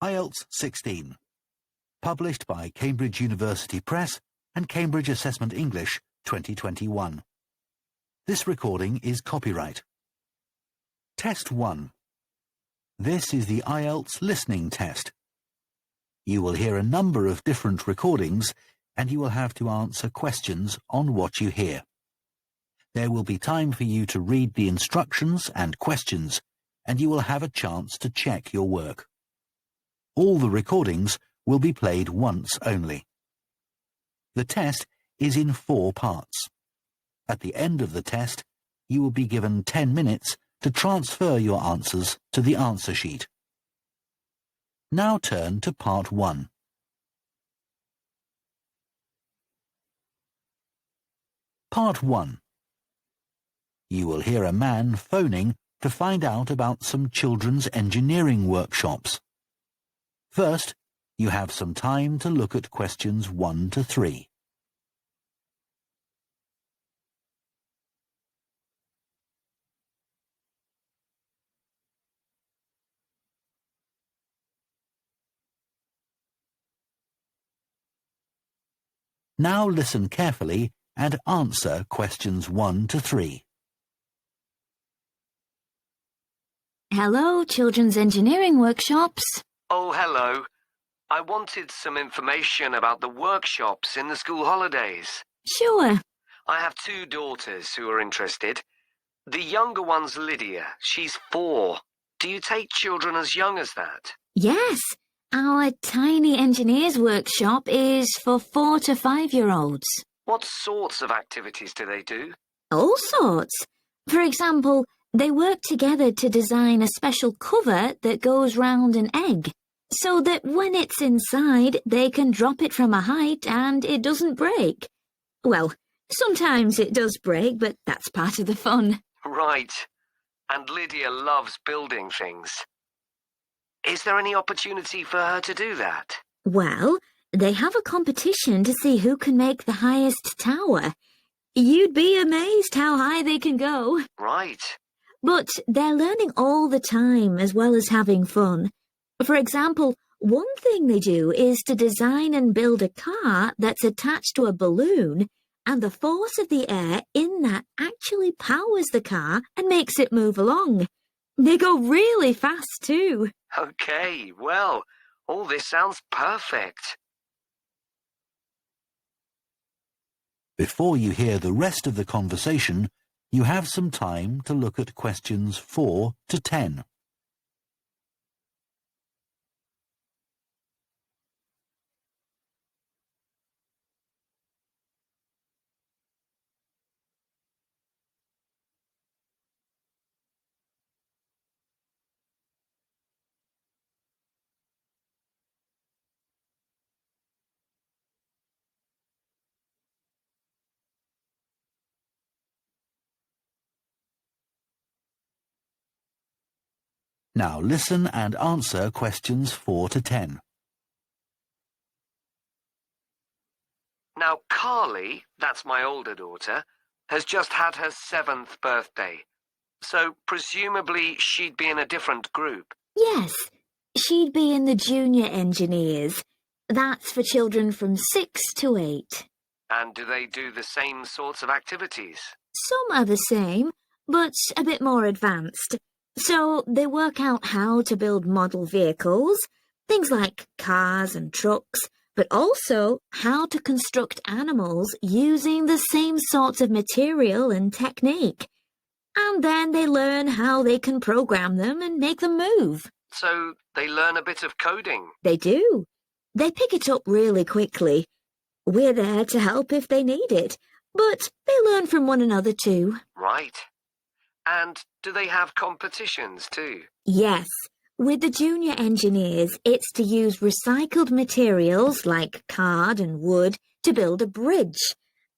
IELTS 16. Published by Cambridge University Press and Cambridge Assessment English 2021. This recording is copyright. Test 1. This is the IELTS listening test. You will hear a number of different recordings and you will have to answer questions on what you hear. There will be time for you to read the instructions and questions, and you will have a chance to check your work. All the recordings will be played once only. The test is in 4 parts. At the end of the test, you will be given 10 minutes to transfer your answers to the answer sheet. Now turn to Part 1. Part 1. You will hear a man phoning to find out about some children's engineering workshops. First, you have some time to look at questions 1 to 3. Now listen carefully and answer questions 1 to 3. Hello, Children's Engineering Workshops. Oh, hello. I wanted some information about the workshops in the school holidays. Sure. I have 2 daughters who are interested. The younger one's Lydia. She's 4. Do you take children as young as that? Yes, our tiny engineers workshop is for 4 to 5-year-olds. What sorts of activities do they do? All sorts. For example, they work together to design a special cover that goes round an egg, so that when it's inside, they can drop it from a height and it doesn't break. Well, sometimes it does break, but that's part of the fun. Right. And Lydia loves building things. Is there any opportunity for her to do that? Well, they have a competition to see who can make the highest tower. You'd be amazed how high they can go. Right. But they're learning all the time as well as having fun. For example, one thing they do is to design and build a car that's attached to a balloon, and the force of the air in that actually powers the car and makes it move along. They go really fast too. Okay, well, all this sounds perfect. Before you hear the rest of the conversation, you have some time to look at questions 4 to 10. Now listen and answer questions 4 to 10. Now, Carly, that's my older daughter, has just had her 7th birthday. So, presumably, she'd be in a different group. Yes, she'd be in the junior engineers. That's for children from 6 to 8. And do they do the same sorts of activities? Some are the same, but a bit more advanced. So they work out how to build model vehicles, things like cars and trucks, but also how to construct animals using the same sorts of material and technique. And then they learn how they can program them and make them move. So they learn a bit of coding? They do. They pick it up really quickly. We're there to help if they need it, but they learn from one another too. Right. And do they have competitions too? Yes. With the junior engineers, it's to use recycled materials like card and wood to build a bridge.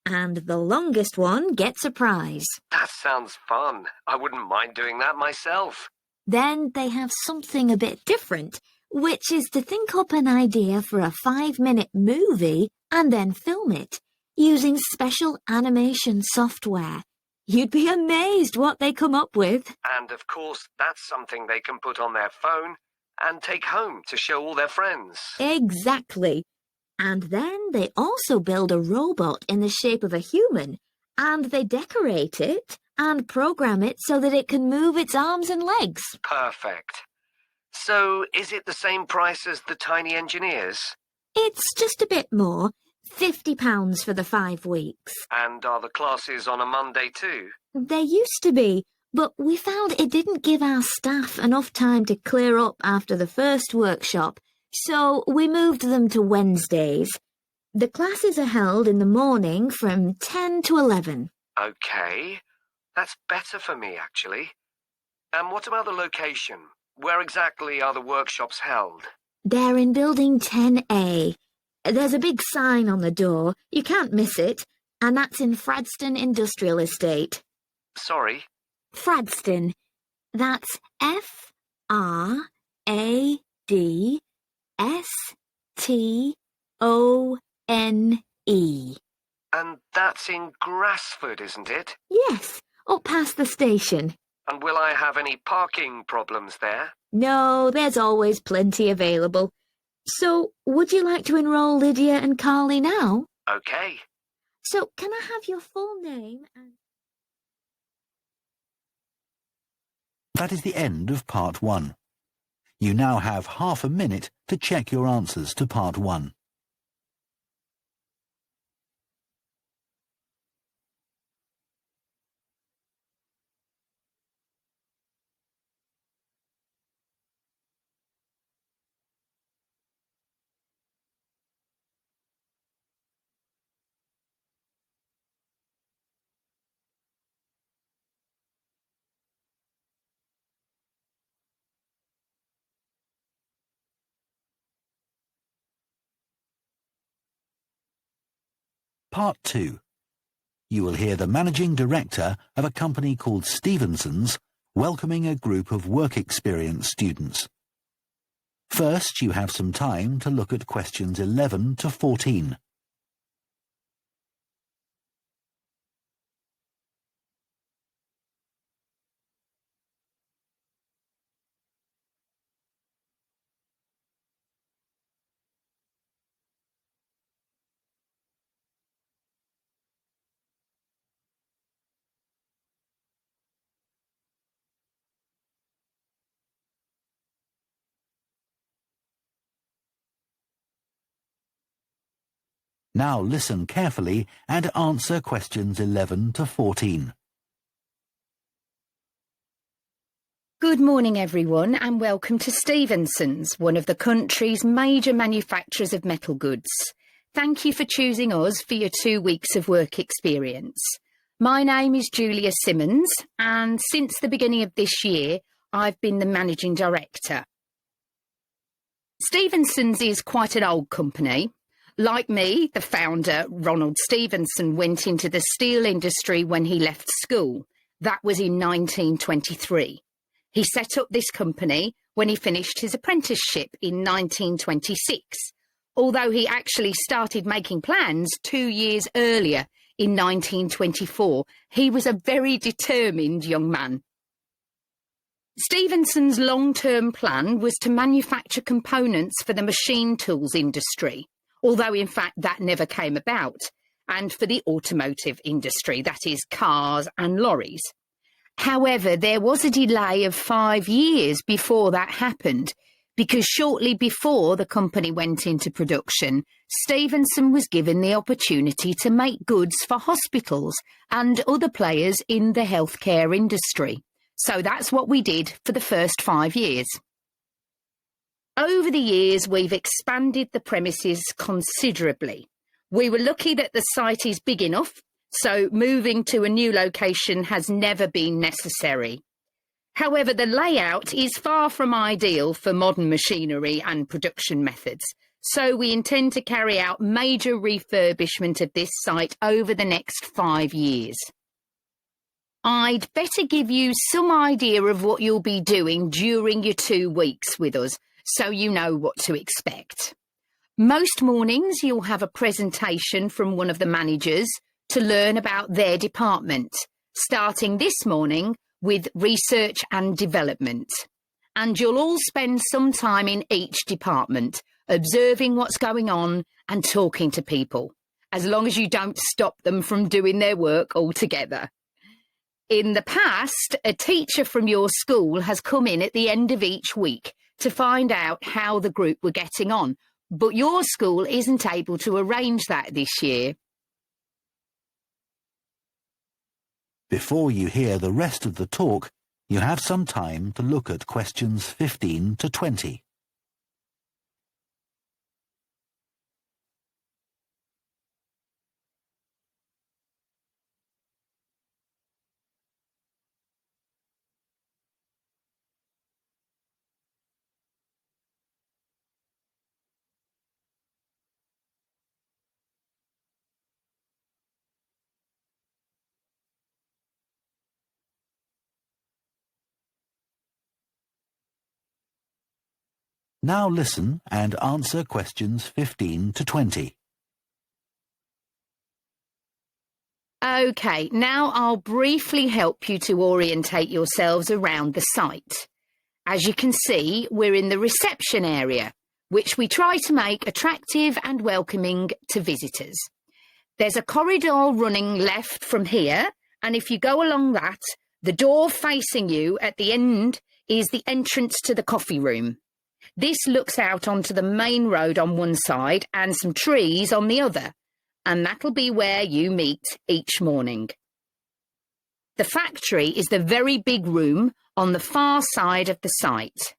And the longest one gets a prize. That sounds fun. I wouldn't mind doing that myself. Then they have something a bit different, which is to think up an idea for a 5-minute movie and then film it, using special animation software. You'd be amazed what they come up with. And of course, that's something they can put on their phone and take home to show all their friends. Exactly. And then they also build a robot in the shape of a human, and they decorate it and program it so that it can move its arms and legs. Perfect. So, is it the same price as the tiny engineers? It's just a bit more, £50 for the 5 weeks. And are the classes on a Monday too? They used to be, but we found it didn't give our staff enough time to clear up after the first workshop, so we moved them to Wednesdays. The classes are held in the morning from 10 to 11. Okay, that's better for me actually. And what about the location? Where exactly are the workshops held? They're in Building 10A. There's a big sign on the door. You can't miss it. And that's in Fradston Industrial Estate. Sorry? Fradston. That's F-R-A-D-S-T-O-N-E. And that's in Grassford, isn't it? Yes, up past the station. And will I have any parking problems there? No, there's always plenty available. So, would you like to enroll Lydia and Carly now? Okay. So, can I have your full name and... That is the end of Part 1. You now have half a minute to check your answers to Part 1. Part 2. You will hear the managing director of a company called Stevenson's welcoming a group of work experience students. First, you have some time to look at questions 11 to 14. Now listen carefully and answer questions 11 to 14. Good morning, everyone, and welcome to Stevenson's, one of the country's major manufacturers of metal goods. Thank you for choosing us for your 2 weeks of work experience. My name is Julia Simmons, and since the beginning of this year, I've been the managing director. Stevenson's is quite an old company. Like me, the founder, Ronald Stevenson, went into the steel industry when he left school. That was in 1923. He set up this company when he finished his apprenticeship in 1926, although he actually started making plans 2 years earlier in 1924. He was a very determined young man. Stevenson's long-term plan was to manufacture components for the machine tools industry, although in fact that never came about, and for the automotive industry, that is cars and lorries. However, there was a delay of 5 years before that happened, because shortly before the company went into production, Stevenson was given the opportunity to make goods for hospitals and other players in the healthcare industry. So that's what we did for the first 5 years. Over the years, we've expanded the premises considerably. We were lucky that the site is big enough, so moving to a new location has never been necessary. However, the layout is far from ideal for modern machinery and production methods, so we intend to carry out major refurbishment of this site over the next 5 years. I'd better give you some idea of what you'll be doing during your 2 weeks with us, so you know what to expect. Most mornings you'll have a presentation from one of the managers to learn about their department, starting this morning with research and development. and you'll all spend some time in each department, observing what's going on and talking to people, as long as you don't stop them from doing their work altogether. In the past, a teacher from your school has come in at the end of each week to find out how the group were getting on, but your school isn't able to arrange that this year. Before you hear the rest of the talk, you have some time to look at questions 15 to 20. Now listen and answer questions 15 to 20. OK, now I'll briefly help you to orientate yourselves around the site. As you can see, we're in the reception area, which we try to make attractive and welcoming to visitors. There's a corridor running left from here, and if you go along that, the door facing you at the end is the entrance to the coffee room. This looks out onto the main road on one side and some trees on the other, and that'll be where you meet each morning. The factory is the very big room on the far side of the site.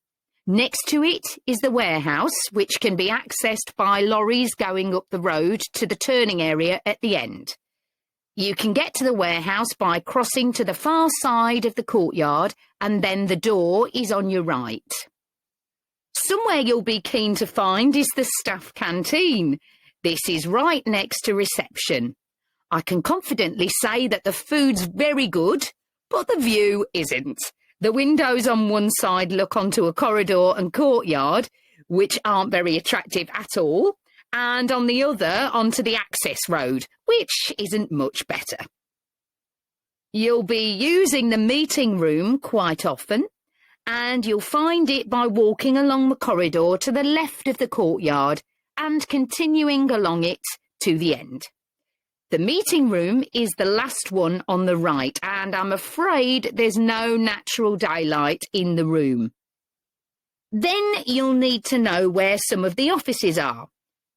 Next to it is the warehouse, which can be accessed by lorries going up the road to the turning area at the end. You can get to the warehouse by crossing to the far side of the courtyard, and then the door is on your right. Somewhere you'll be keen to find is the staff canteen. This is right next to reception. I can confidently say that the food's very good, but the view isn't. The windows on one side look onto a corridor and courtyard, which aren't very attractive at all, and on the other onto the access road, which isn't much better. You'll be using the meeting room quite often, and you'll find it by walking along the corridor to the left of the courtyard and continuing along it to the end. The meeting room is the last one on the right, and I'm afraid there's no natural daylight in the room. Then you'll need to know where some of the offices are.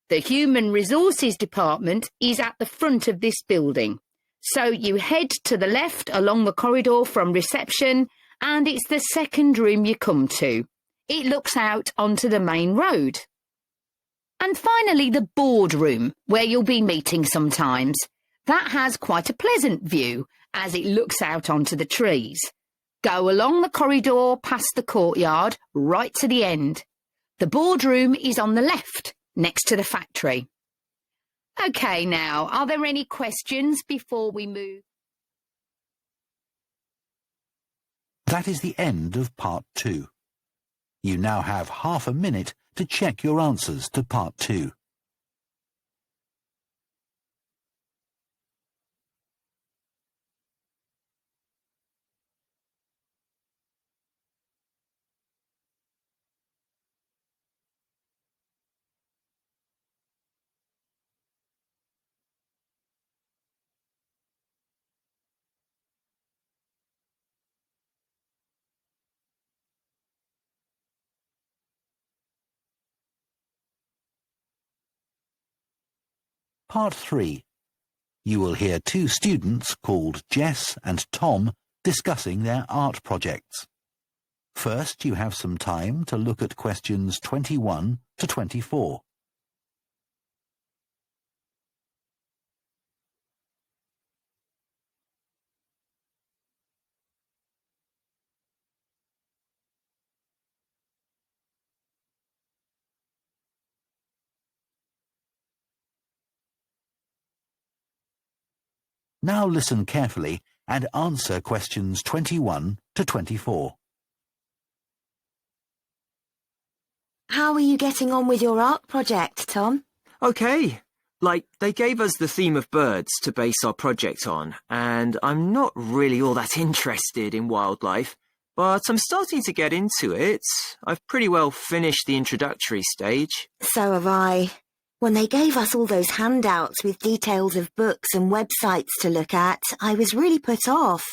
The Human Resources Department is at the front of this building, so you head to the left along the corridor from reception, and it's the second room you come to. It looks out onto the main road. And finally, the boardroom, where you'll be meeting sometimes. That has quite a pleasant view, as it looks out onto the trees. Go along the corridor past the courtyard, right to the end. The boardroom is on the left, next to the factory. OK, now, are there any questions before we move? That is the end of part 2. You now have half a minute to check your answers to part 2. Part 3. You will hear two students called Jess and Tom discussing their art projects. First, you have some time to look at questions 21 to 24. Now listen carefully and answer questions 21 to 24. How are you getting on with your art project, Tom? Okay. They gave us the theme of birds to base our project on, and I'm not really all that interested in wildlife, but I'm starting to get into it. I've pretty well finished the introductory stage. So have I. When they gave us all those handouts with details of books and websites to look at, I was really put off.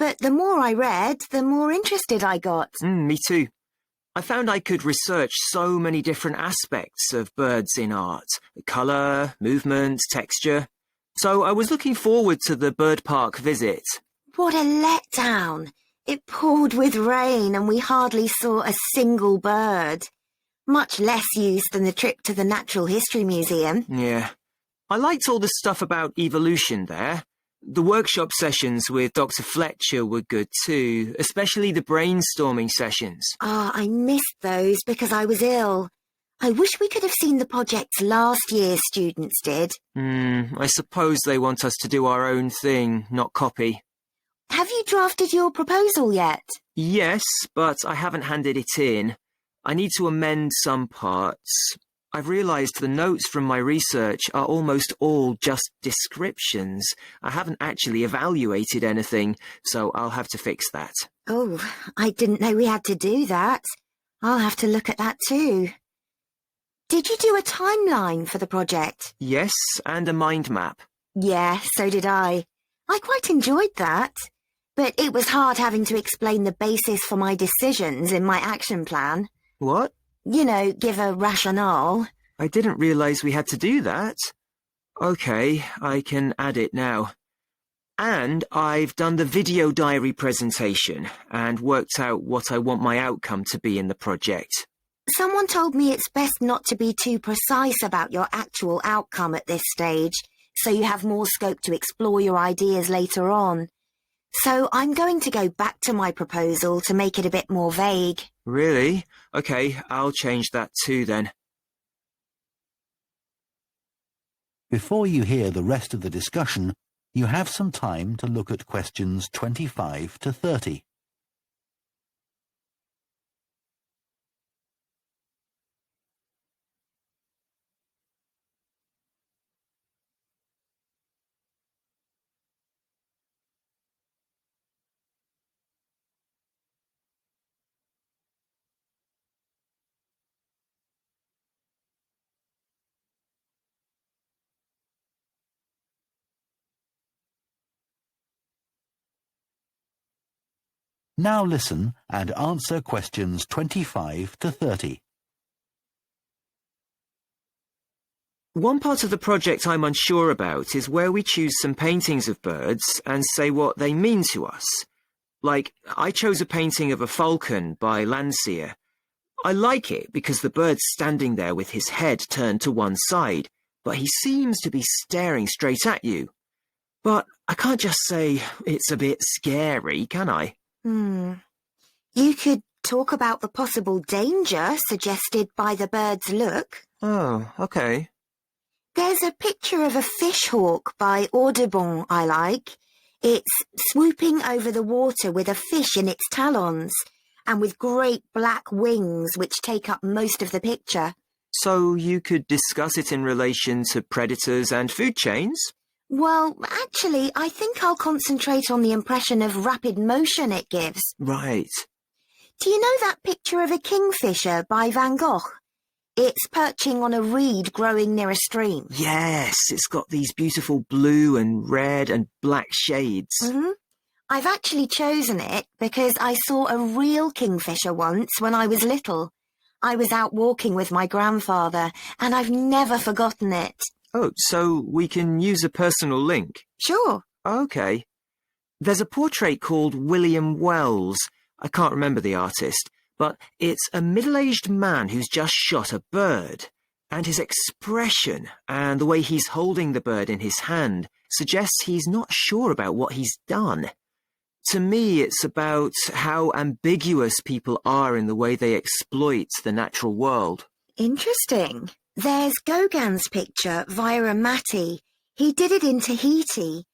But the more I read, the more interested I got. Me too. I found I could research so many different aspects of birds in art. Colour, movement, texture. So I was looking forward to the bird park visit. What a letdown. It poured with rain and we hardly saw a single bird. Much less use than the trip to the Natural History Museum. Yeah. I liked all the stuff about evolution there. The workshop sessions with Dr. Fletcher were good too, especially the brainstorming sessions. I missed those because I was ill. I wish we could have seen the projects last year's students did. I suppose they want us to do our own thing, not copy. Have you drafted your proposal yet? Yes, but I haven't handed it in. I need to amend some parts. I've realised the notes from my research are almost all just descriptions. I haven't actually evaluated anything, so I'll have to fix that. Oh, I didn't know we had to do that. I'll have to look at that too. Did you do a timeline for the project? Yes, and a mind map. Yeah, so did I. I quite enjoyed that. But it was hard having to explain the basis for my decisions in my action plan. What? You know, give a rationale. I didn't realise we had to do that. OK, I can add it now. And I've done the video diary presentation and worked out what I want my outcome to be in the project. Someone told me it's best not to be too precise about your actual outcome at this stage, so you have more scope to explore your ideas later on. So I'm going to go back to my proposal to make it a bit more vague. Really? OK, I'll change that too then. Before you hear the rest of the discussion, you have some time to look at questions 25 to 30. Now listen and answer questions 25 to 30. One part of the project I'm unsure about is where we choose some paintings of birds and say what they mean to us. Like, I chose a painting of a falcon by Landseer. I like it because the bird's standing there with his head turned to one side, but he seems to be staring straight at you. But I can't just say it's a bit scary, can I? You could talk about the possible danger suggested by the bird's look. Oh, OK. There's a picture of a fishhawk by Audubon I like. It's swooping over the water with a fish in its talons and with great black wings which take up most of the picture. So you could discuss it in relation to predators and food chains? Well, actually, I think I'll concentrate on the impression of rapid motion it gives. Right. Do you know that picture of a kingfisher by Van Gogh? It's perching on a reed growing near a stream. Yes, it's got these beautiful blue and red and black shades. I've actually chosen it because I saw a real kingfisher once when I was little. I was out walking with my grandfather, and I've never forgotten it. Oh, so we can use a personal link? Sure. OK. There's a portrait called William Wells. I can't remember the artist, but it's a middle-aged man who's just shot a bird. And his expression and the way he's holding the bird in his hand suggests he's not sure about what he's done. To me, it's about how ambiguous people are in the way they exploit the natural world. Interesting. There's Gauguin's picture via a Matty. He did it in Tahiti.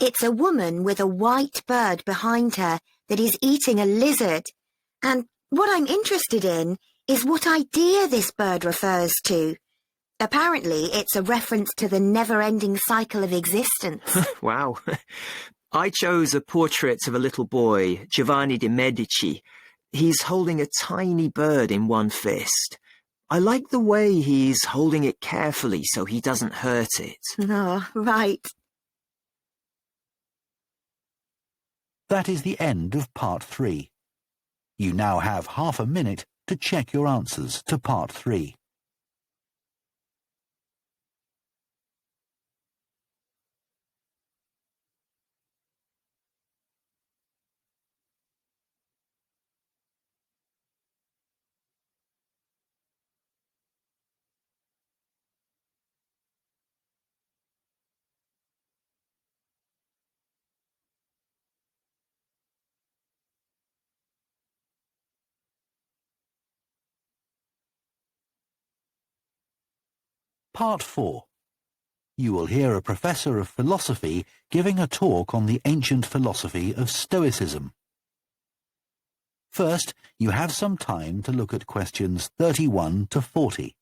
It's a woman with a white bird behind her that is eating a lizard. And what I'm interested in is what idea this bird refers to. Apparently, it's a reference to the never-ending cycle of existence. Wow. I chose a portrait of a little boy, Giovanni de' Medici. He's holding a tiny bird in one fist. I like the way he's holding it carefully so he doesn't hurt it. Oh, right. That is the end of Part 3. You now have half a minute to check your answers to Part 3. Part 4. You will hear a professor of philosophy giving a talk on the ancient philosophy of Stoicism. First, you have some time to look at questions 31 to 40.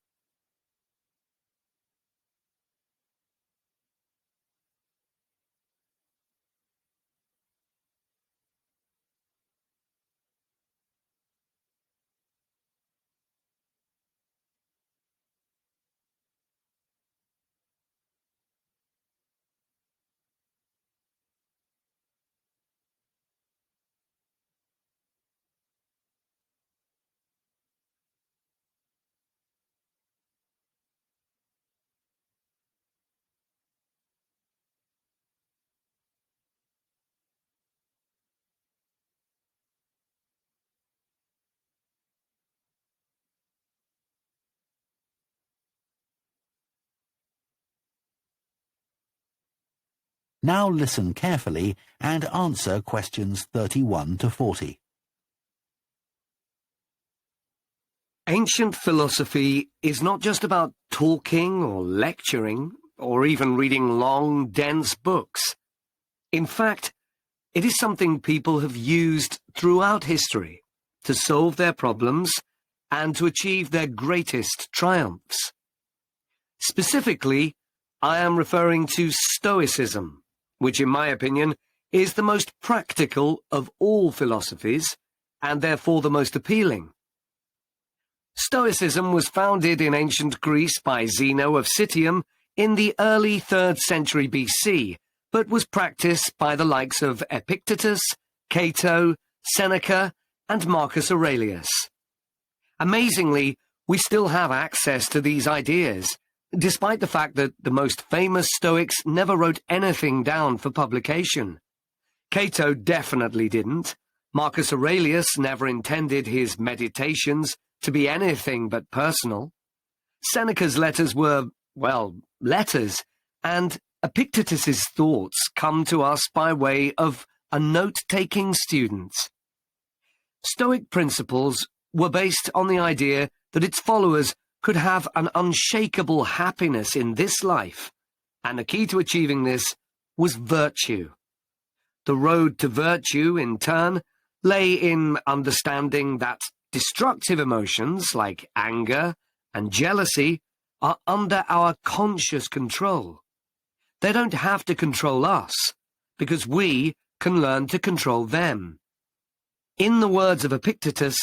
Now listen carefully and answer questions 31 to 40. Ancient philosophy is not just about talking or lecturing, or even reading long, dense books. In fact, it is something people have used throughout history to solve their problems and to achieve their greatest triumphs. Specifically, I am referring to Stoicism, which in my opinion is the most practical of all philosophies and therefore the most appealing. Stoicism was founded in ancient Greece by Zeno of Citium in the early 3rd century BC, but was practiced by the likes of Epictetus, Cato, Seneca, and Marcus Aurelius. Amazingly, we still have access to these ideas, despite the fact that the most famous Stoics never wrote anything down for publication. Cato definitely didn't. Marcus Aurelius never intended his meditations to be anything but personal. Seneca's letters were, well, letters, and Epictetus's thoughts come to us by way of a note-taking student. Stoic principles were based on the idea that its followers could have an unshakable happiness in this life, and the key to achieving this was virtue. The road to virtue, in turn, lay in understanding that destructive emotions like anger and jealousy are under our conscious control. They don't have to control us, because we can learn to control them. In the words of Epictetus,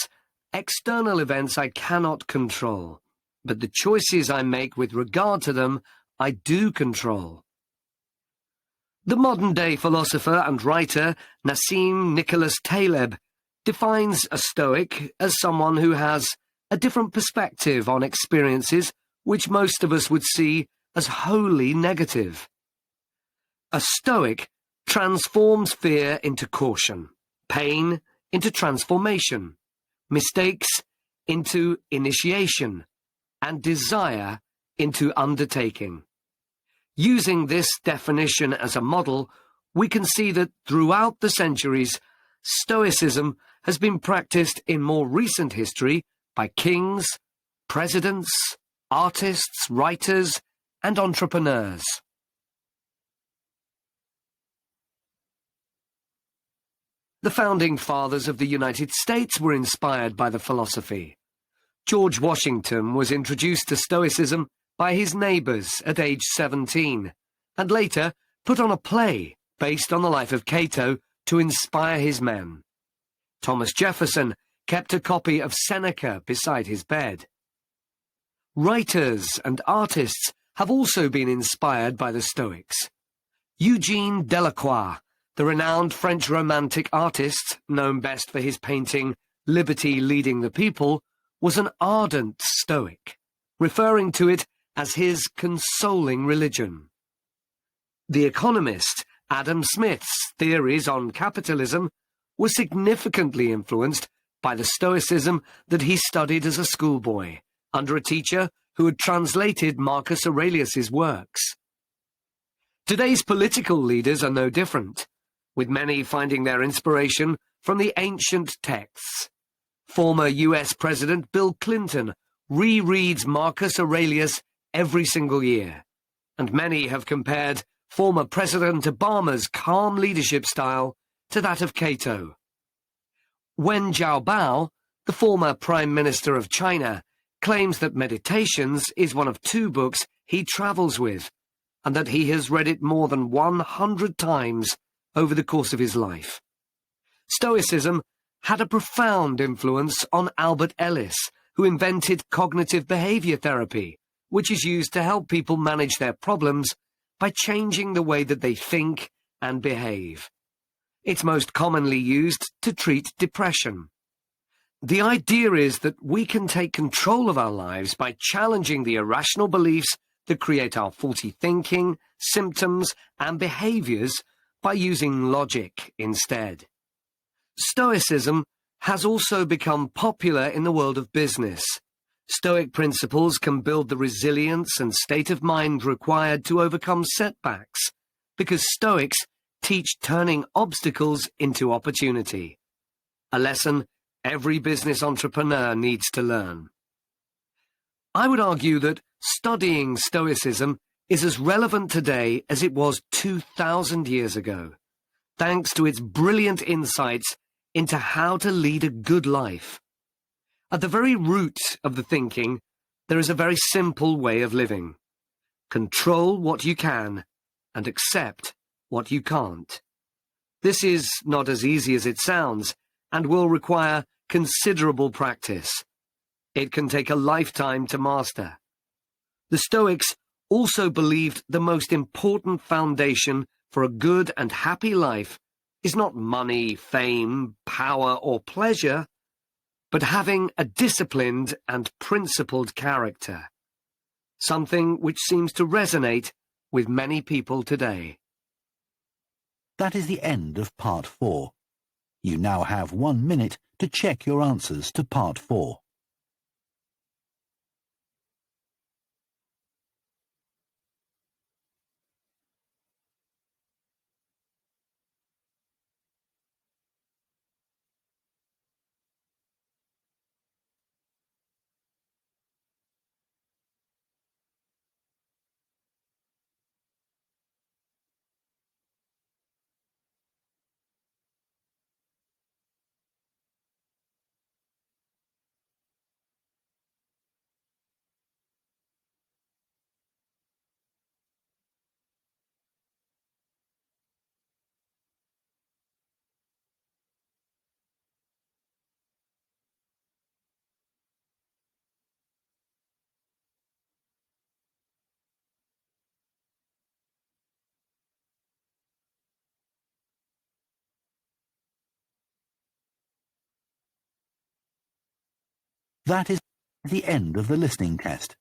external events I cannot control, but the choices I make with regard to them I do control. The modern-day philosopher and writer Nassim Nicholas Taleb defines a Stoic as someone who has a different perspective on experiences which most of us would see as wholly negative. A Stoic transforms fear into caution, pain into transformation, mistakes into initiation, and desire into undertaking. Using this definition as a model, we can see that throughout the centuries, Stoicism has been practiced in more recent history by kings, presidents, artists, writers, and entrepreneurs. The founding fathers of the United States were inspired by the philosophy. George Washington was introduced to Stoicism by his neighbours at age 17, and later put on a play based on the life of Cato to inspire his men. Thomas Jefferson kept a copy of Seneca beside his bed. Writers and artists have also been inspired by the Stoics. Eugene Delacroix, the renowned French Romantic artist, known best for his painting Liberty Leading the People, was an ardent Stoic, referring to it as his consoling religion. The economist Adam Smith's theories on capitalism were significantly influenced by the Stoicism that he studied as a schoolboy, under a teacher who had translated Marcus Aurelius's works. Today's political leaders are no different, with many finding their inspiration from the ancient texts. Former US President Bill Clinton rereads Marcus Aurelius every single year, and many have compared former President Obama's calm leadership style to that of Cato. Wen Jiabao, the former Prime Minister of China, claims that Meditations is one of 2 books he travels with, and that he has read it more than 100 times over the course of his life. Stoicism had a profound influence on Albert Ellis, who invented cognitive behavior therapy, which is used to help people manage their problems by changing the way that they think and behave. It's most commonly used to treat depression. The idea is that we can take control of our lives by challenging the irrational beliefs that create our faulty thinking, symptoms, and behaviors by using logic instead. Stoicism has also become popular in the world of business. Stoic principles can build the resilience and state of mind required to overcome setbacks, because Stoics teach turning obstacles into opportunity, a lesson every business entrepreneur needs to learn. I would argue that studying Stoicism is as relevant today as it was 2,000 years ago, thanks to its brilliant insights into how to lead a good life. At the very root of the thinking, there is a very simple way of living. Control what you can and accept what you can't. This is not as easy as it sounds and will require considerable practice. It can take a lifetime to master. The Stoics also believed the most important foundation for a good and happy life is not money, fame, power, or pleasure, but having a disciplined and principled character, something which seems to resonate with many people today. That is the end of Part 4. You now have 1 minute to check your answers to Part 4. That is the end of the listening test.